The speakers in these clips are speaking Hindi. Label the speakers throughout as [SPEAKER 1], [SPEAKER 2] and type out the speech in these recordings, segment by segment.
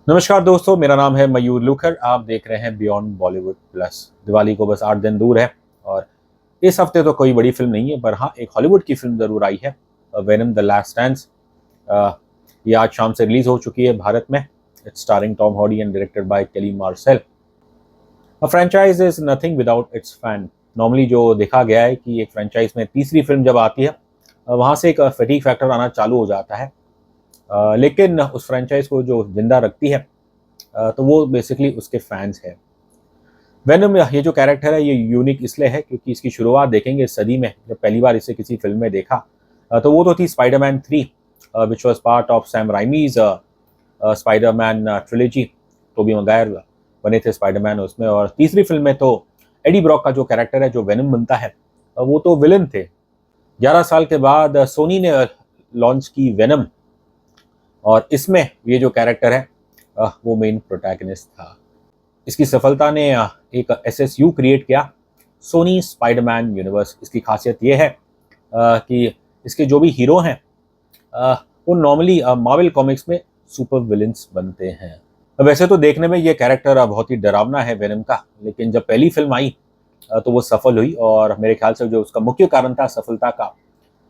[SPEAKER 1] नमस्कार दोस्तों, मेरा नाम है मयूर लुखर। आप देख रहे हैं बियॉन्ड बॉलीवुड प्लस। दिवाली को बस 8 दिन दूर है और इस हफ्ते तो कोई बड़ी फिल्म नहीं है, पर हाँ एक हॉलीवुड की फिल्म ज़रूर आई है, वेनम द लास्ट डांस। ये आज शाम से रिलीज़ हो चुकी है भारत में। It's starring Tom Hardy and directed by Kelly Marcel. A franchise is nothing without its fan. Normally जो देखा गया है कि एक फ्रेंचाइज में तीसरी फिल्म जब आती है, वहाँ से एक फटीग फैक्टर आना चालू हो जाता है। लेकिन उस फ्रेंचाइज को जो जिंदा रखती है, तो वो बेसिकली उसके फैंस हैं। वेनम ये जो कैरेक्टर है ये यूनिक इसलिए है क्योंकि इसकी शुरुआत देखेंगे इस सदी में, जब पहली बार इसे किसी फिल्म में देखा, तो वो तो थी Spiderman 3, which was part of Sam Raimi's Spiderman trilogy. Tobey Maguire बने थे स्पाइडरमैन उसमें, और तीसरी फिल्म में तो एडी ब्रॉक का जो कैरेक्टर है, जो वेनम बनता है, वो तो विलन थे। 11 साल के बाद सोनी ने लॉन्च की वेनम, और इसमें ये जो कैरेक्टर है वो मेन प्रोटैगनिस्ट था। इसकी सफलता ने एक एसएसयू क्रिएट किया, सोनी स्पाइडरमैन यूनिवर्स। इसकी खासियत ये है कि इसके जो भी हीरो हैं, वो नॉर्मली मार्वल कॉमिक्स में सुपर विलेंस बनते हैं। वैसे तो देखने में ये कैरेक्टर बहुत ही डरावना है वेनम का, लेकिन जब पहली फिल्म आई तो वो सफल हुई, और मेरे ख्याल से जो उसका मुख्य कारण था सफलता का,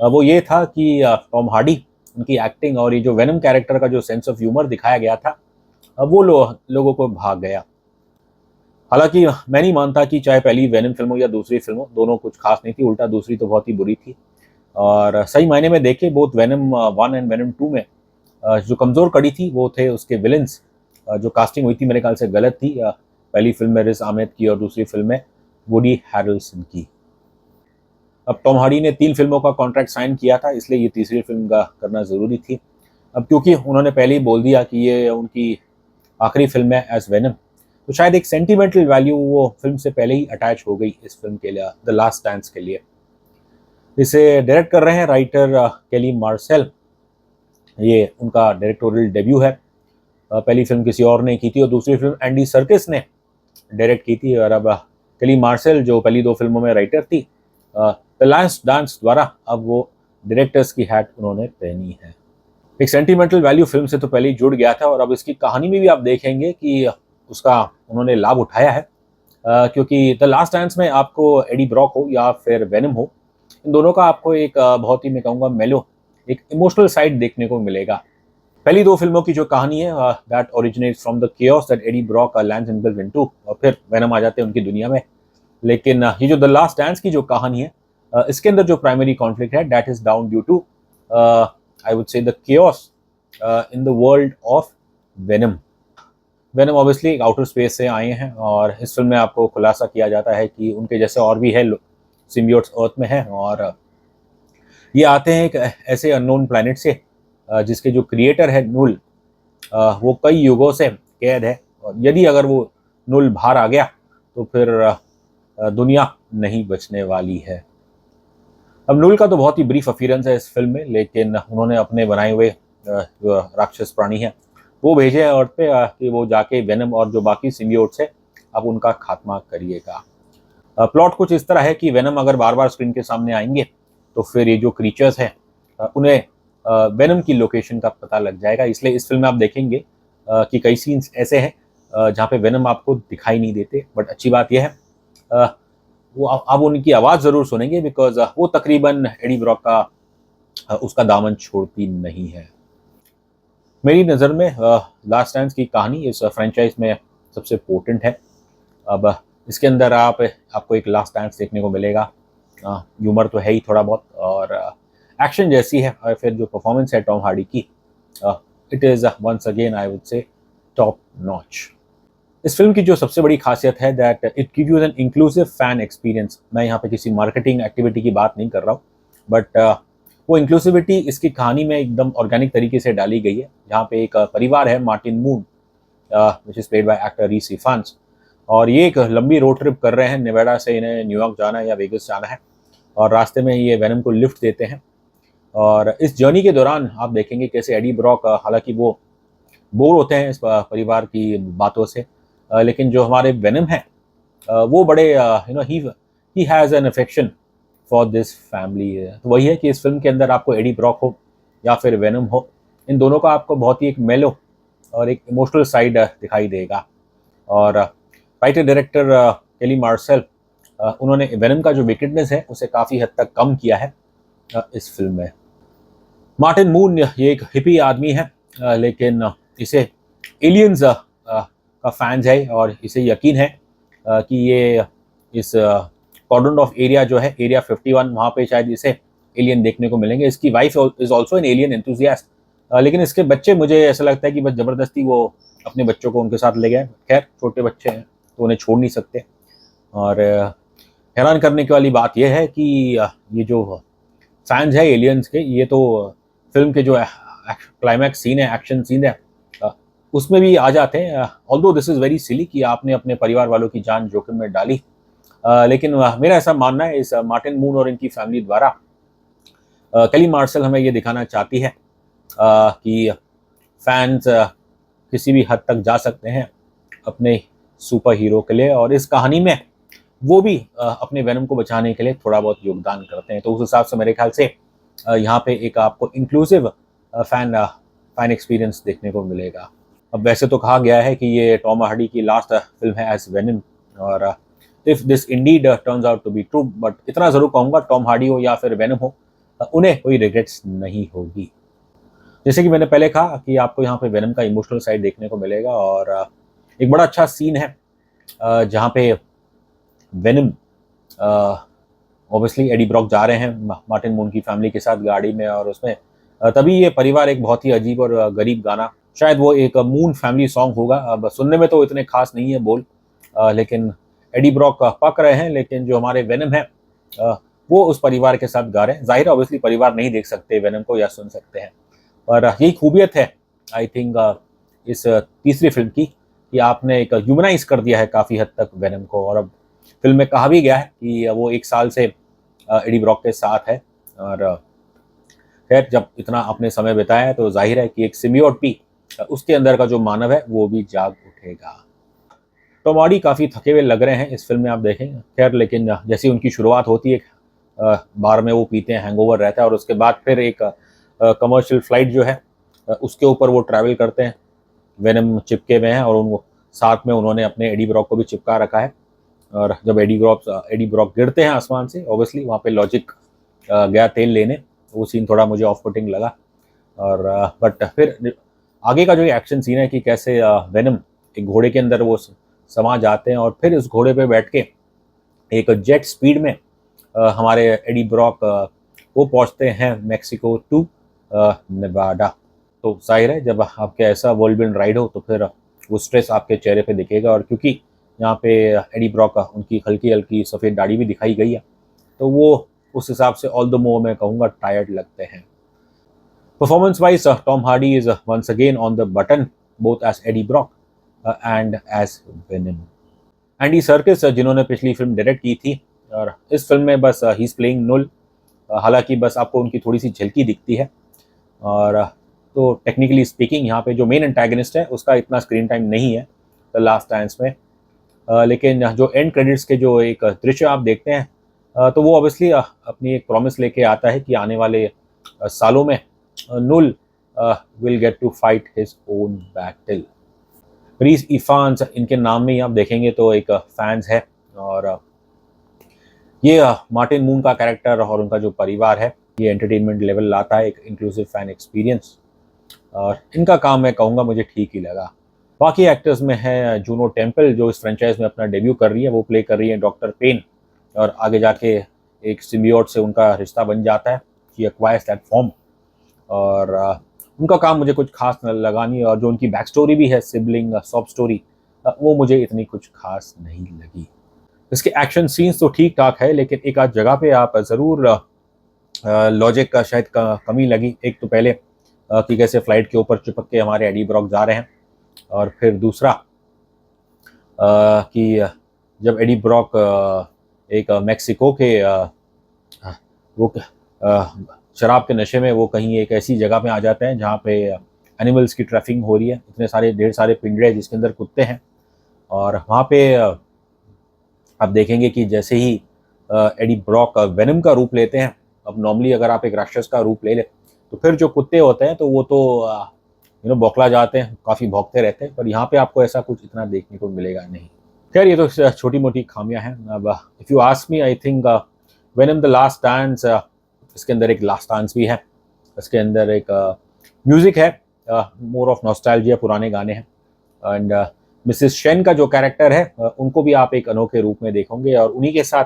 [SPEAKER 1] वो ये था कि टॉम हार्डी, उनकी एक्टिंग और ये जो वेनम कैरेक्टर का जो सेंस ऑफ ह्यूमर दिखाया गया था, वो लोगों को भाग गया। हालांकि मैं नहीं मानता कि चाहे पहली वेनम फिल्म हो या दूसरी फिल्म हो, दोनों कुछ खास नहीं थी, उल्टा दूसरी तो बहुत ही बुरी थी। और सही मायने में देखे बोथ वेनम 1 एंड वेनम 2 में जो कमज़ोर कड़ी थी वो थे उसके विलन्स। जो कास्टिंग हुई थी मेरे ख्याल से गलत थी। पहली फिल्म में रिज आहमेद की और दूसरी फिल्म में वुडी हैरेल्सन की। अब टॉम हार्डी ने 3 फिल्मों का कॉन्ट्रैक्ट साइन किया था, इसलिए ये तीसरी फिल्म का करना ज़रूरी थी। अब क्योंकि उन्होंने पहले ही बोल दिया कि ये उनकी आखिरी फिल्म है एज वेनम, तो शायद एक सेंटिमेंटल वैल्यू वो फिल्म से पहले ही अटैच हो गई इस फिल्म के लिए, द लास्ट डांस के लिए। इसे डायरेक्ट कर रहे हैं राइटर केली मार्सेल। ये उनका डायरेक्टोरियल डेब्यू है। पहली फिल्म किसी और ने की थी और दूसरी फिल्म एंडी सर्किस ने डायरेक्ट की थी। और अब केली मार्सेल जो पहली 2 फिल्मों में राइटर थी, द लास्ट डांस द्वारा अब वो डायरेक्टर्स की हैट उन्होंने पहनी है। एक सेंटिमेंटल वैल्यू फिल्म से तो पहले ही जुड़ गया था, और अब इसकी कहानी में भी आप देखेंगे कि उसका उन्होंने लाभ उठाया है। क्योंकि द लास्ट डांस में आपको एडी ब्रॉक हो या फिर वेनम हो, इन दोनों का आपको एक बहुत ही, मैं कहूँगा, मेलो, एक इमोशनल साइड देखने को मिलेगा। पहली 2 फिल्मों की जो कहानी है, that originates from the chaos that Eddie Brock lands himself into, और फिर वेनम आ जाते हैं उनकी दुनिया में। लेकिन ये जो द लास्ट डांस की जो कहानी है, इसके अंदर जो प्राइमरी कॉन्फ्लिक्ट है, that is down due to, I would say, the chaos in the world of Venom. Venom obviously एक आउटर स्पेस से आए हैं, और इस फिल्म में आपको खुलासा किया जाता है कि उनके जैसे और भी है सिम्बियोट्स अर्थ में हैं, और ये आते हैं एक ऐसे अननोन प्लैनेट से, जिसके जो क्रिएटर है नुल, वो कई युगों से कैद है, और यदि अगर वो नुल बाहर आ गया तो फिर दुनिया नहीं बचने वाली है। अब नुल का तो बहुत ही ब्रीफ अपीयरेंस है इस फिल्म में, लेकिन उन्होंने अपने बनाए हुए जो राक्षस प्राणी हैं वो भेजे हैं अर्थ पे, कि वो जाके वेनम और जो बाकी सिम्बियोट्स है अब उनका खात्मा करिएगा। प्लॉट कुछ इस तरह है कि वेनम अगर बार बार स्क्रीन के सामने आएंगे तो फिर ये जो क्रीचर्स हैं, उन्हें वेनम की लोकेशन का पता लग जाएगा। इसलिए इस फिल्म में आप देखेंगे कि कई सीन्स ऐसे हैं जहाँ पे वेनम आपको दिखाई नहीं देते, बट अच्छी बात यह है वो आप उनकी आवाज़ ज़रूर सुनेंगे, बिकॉज वो तकरीबन एडी ब्रॉक का उसका दामन छोड़ती नहीं है। मेरी नज़र में लास्ट डांस की कहानी इस फ्रेंचाइज में सबसे पोर्टेंट है। अब इसके अंदर आपको एक लास्ट डांस देखने को मिलेगा। ह्यूमर तो है ही थोड़ा बहुत, और एक्शन जैसी है, और फिर जो परफॉर्मेंस है टॉम हार्डी की, it is once again I would say top notch. इस फिल्म की जो सबसे बड़ी खासियत है that it give you an inclusive fan experience. मैं यहाँ पे किसी मार्केटिंग एक्टिविटी की बात नहीं कर रहा हूँ, बट वो इंक्लूसिविटी इसकी कहानी में एकदम ऑर्गेनिक तरीके से डाली गई है। जहाँ पे एक परिवार है, Martin Moon, which is played by actor Rhys Ifans, और ये एक लंबी रोड ट्रिप कर रहे हैं। नेवाडा से इन्हें न्यूयॉर्क जाना है या वेगस जाना है, और रास्ते में ये वेनम को लिफ्ट देते हैं। और इस जर्नी के दौरान आप देखेंगे कैसे एडी ब्रॉक, हालांकि वो बोर होते हैं इस परिवार की बातों से, लेकिन जो हमारे वेनम है, वो बड़े he has an affection for this family. तो वही है कि इस फिल्म के अंदर आपको एडी ब्रॉक हो या फिर वेनम हो, इन दोनों का आपको बहुत ही एक मेलो और एक इमोशनल साइड दिखाई देगा। और राइटर डायरेक्टर केली मार्शल उन्होंने वेनम का जो विकेडनेस है उसे काफ़ी हद तक कम किया है इस फिल्म में। मार्टिन मून ये एक हिपी आदमी है, लेकिन इसे एलियंस का फैंस है और इसे यकीन है कि ये इस कॉर्डन ऑफ एरिया जो है एरिया 51 वहाँ पे शायद इसे एलियन देखने को मिलेंगे। इसकी wife is also an alien enthusiast, लेकिन इसके बच्चे मुझे ऐसा लगता है कि बस ज़बरदस्ती वो अपने बच्चों को उनके साथ ले गए। खैर छोटे बच्चे हैं तो उन्हें छोड़ नहीं सकते। और हैरान करने की वाली बात यह है कि ये जो फैंस है एलियंस के, ये तो फिल्म के जो क्लाइमैक्स सीन है, एक्शन सीन है, उसमें भी आ जाते हैं। Although this is very silly कि आपने अपने परिवार वालों की जान जोखिम में डाली, लेकिन मेरा ऐसा मानना है इस मार्टिन मून और इनकी फैमिली द्वारा केली मार्शल हमें ये दिखाना चाहती है कि फैंस किसी भी हद तक जा सकते हैं अपने सुपर हीरो के लिए, और इस कहानी में वो भी अपने वेनम को बचाने के लिए थोड़ा बहुत योगदान करते हैं। तो उस हिसाब से मेरे ख्याल से यहाँ पे एक आपको इंक्लूसिव फैन एक्सपीरियंस देखने को मिलेगा। अब वैसे तो कहा गया है कि ये टॉम हार्डी की लास्ट फिल्म है एज वेनम, और if this indeed turns out to be true, but इतना ज़रूर कहूँगा टॉम हार्डी हो या फिर वेनम हो, उन्हें कोई रिग्रेट्स नहीं होगी। जैसे कि मैंने पहले कहा कि आपको यहाँ पे वेनम का इमोशनल साइड देखने को मिलेगा, और एक बड़ा अच्छा सीन है जहाँ पे वेनम ऑब्वियसली एडी ब्रॉक जा रहे हैं मार्टिन मून की फैमिली के साथ गाड़ी में, और उसमें तभी ये परिवार एक बहुत ही अजीब और गरीब गाना, शायद वो एक मून फैमिली सॉन्ग होगा, अब सुनने में तो इतने खास नहीं है बोल, लेकिन एडी ब्रॉक पक रहे हैं, लेकिन जो हमारे वेनम है वो उस परिवार के साथ गा रहे हैं। जाहिर है ऑब्वियसली परिवार नहीं देख सकते वेनम को या सुन सकते हैं, और यही खूबियत है आई थिंक इस तीसरी फिल्म की कि आपने एक ह्यूमनाइज कर दिया है काफ़ी हद तक वेनम को। और अब फिल्म में कहा भी गया है कि वो 1 साल से एडी ब्रॉक के साथ है, और खैर जब इतना अपने समय बिताया है तो जाहिर है कि एक सिम्बियोट भी उसके अंदर का जो मानव है वो भी जाग उठेगा। टॉम हार्डी काफ़ी थके हुए लग रहे हैं इस फिल्म में आप देखें, खैर लेकिन जैसी उनकी शुरुआत होती है बार में वो पीते हैं, हैंगओवर रहता है, और उसके बाद फिर एक कमर्शियल फ्लाइट जो है उसके ऊपर वो ट्रैवल करते हैं, वेनम चिपके हुए हैं, और उनको साथ में उन्होंने अपने एडी ब्रॉक को भी चिपका रखा है। और जब एडी ब्रॉक गिरते हैं आसमान से, ऑब्वियसली वहाँ पे लॉजिक गया तेल लेने, वो सीन थोड़ा मुझे ऑफ पुटिंग लगा। और बट फिर आगे का जो एक्शन सीन है कि कैसे वेनम एक घोड़े के अंदर वो समा जाते हैं, और फिर उस घोड़े पे बैठ के एक जेट स्पीड में हमारे एडी ब्रॉक वो पहुँचते हैं मैक्सिको टू नेवाडा। तो जाहिर है जब आपके ऐसा वर्ल्ड राइड हो तो फिर वो स्ट्रेस आपके चेहरे पे दिखेगा, और क्योंकि यहाँ पे एडी ब्रॉक उनकी हल्की हल्की सफ़ेद दाढ़ी भी दिखाई गई है, तो वो उस हिसाब से ऑल द मोर मैं कहूँगा टायर्ड लगते हैं। Performance wise Tom Hardy is once again on the button both as Eddie Brock and as Venom. Andy Serkis जिन्होंने पिछली फिल्म डायरेक्ट की थी, और इस फिल्म में बस ही इज़ प्लेइंग नुल, हालांकि बस आपको उनकी थोड़ी सी झलकी दिखती है। और तो टेक्निकली स्पीकिंग यहाँ पे जो मेन एंटागनिस्ट है उसका इतना स्क्रीन टाइम नहीं है द लास्ट डांस में, लेकिन जो एंड क्रेडिट्स के जो एक दृश्य आप देखते हैं तो वो ऑब्वियसली अपनी एक प्रॉमिस लेके आता है कि आने वाले सालों में Knull will get to fight his own battle. Rhys Ifans इनके नाम में ही आप देखेंगे तो एक फैंस है, और ये मार्टिन मून का कैरेक्टर और उनका जो परिवार है ये एंटरटेनमेंट लेवल लाता है, एक इंक्लूसिव फैन एक्सपीरियंस, और इनका काम मैं कहूँगा मुझे ठीक ही लगा। बाकी एक्टर्स में है जूनो टेम्पल जो इस फ्रेंचाइज में अपना डेब्यू कर रही है, वो प्ले कर रही है डॉक्टर पेन, और आगे जाके एक सिम्बियोट से उनका रिश्ता बन जाता है, शी एक्वायर्स दैट फॉर्म, और उनका काम मुझे कुछ खास लगा नहीं, और जो उनकी बैक स्टोरी भी है सिबलिंग सॉफ्ट स्टोरी वो मुझे इतनी कुछ खास नहीं लगी। इसके एक्शन सीन्स तो ठीक ठाक है, लेकिन एक आध जगह पे आप ज़रूर लॉजिक का शायद कमी लगी। एक तो पहले कि कैसे फ्लाइट के ऊपर चिपक के हमारे एडी ब्रॉक जा रहे हैं, और फिर दूसरा कि जब एडी ब्रॉक एक मेक्सिको के वो शराब के नशे में वो कहीं एक ऐसी जगह पे आ जाते हैं जहाँ पे एनिमल्स की ट्रैफिकिंग हो रही है, इतने सारे ढेर सारे पिंजरे जिसके अंदर कुत्ते हैं, और वहाँ पे आप देखेंगे कि जैसे ही एडी ब्रॉक वेनम का रूप लेते हैं, अब नॉर्मली अगर आप एक राक्षस का रूप ले लें तो फिर जो कुत्ते होते हैं तो वो तो बौखला जाते हैं, काफ़ी भौंकते रहते हैं, पर यहाँ पे आपको ऐसा कुछ इतना देखने को मिलेगा नहीं। खैर ये तो छोटी मोटी खामियां हैं। अब if you ask me, I think venom the last dance, इसके अंदर एक लास्ट डांस भी है, इसके अंदर एक म्यूज़िक है, मोर ऑफ नॉस्टैल्जिया, पुराने गाने हैं। एंड मिसेस शेन का जो कैरेक्टर है, उनको भी आप एक अनोखे रूप में देखोगे और उन्हीं के साथ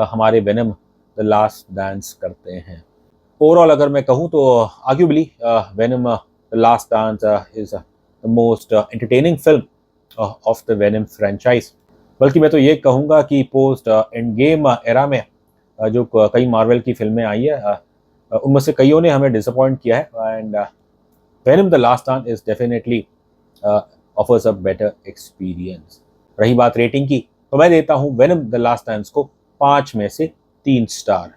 [SPEAKER 1] हमारे वेनम द लास्ट डांस करते हैं। ओवरऑल अगर मैं कहूँ तो arguably venom the last dance is the most entertaining film of the venom franchise. बल्कि मैं तो ये कहूँगा कि पोस्ट एंड गेम एरा में जो कई मार्वल की फिल्में आई है, उनमें से कईयों ने हमें डिसअपॉइंट किया है। And venom the last dance is definitely offers a better experience. रही बात रेटिंग की, तो मैं देता हूँ वेनम द लास्ट डांस को 5 में से 3 स्टार।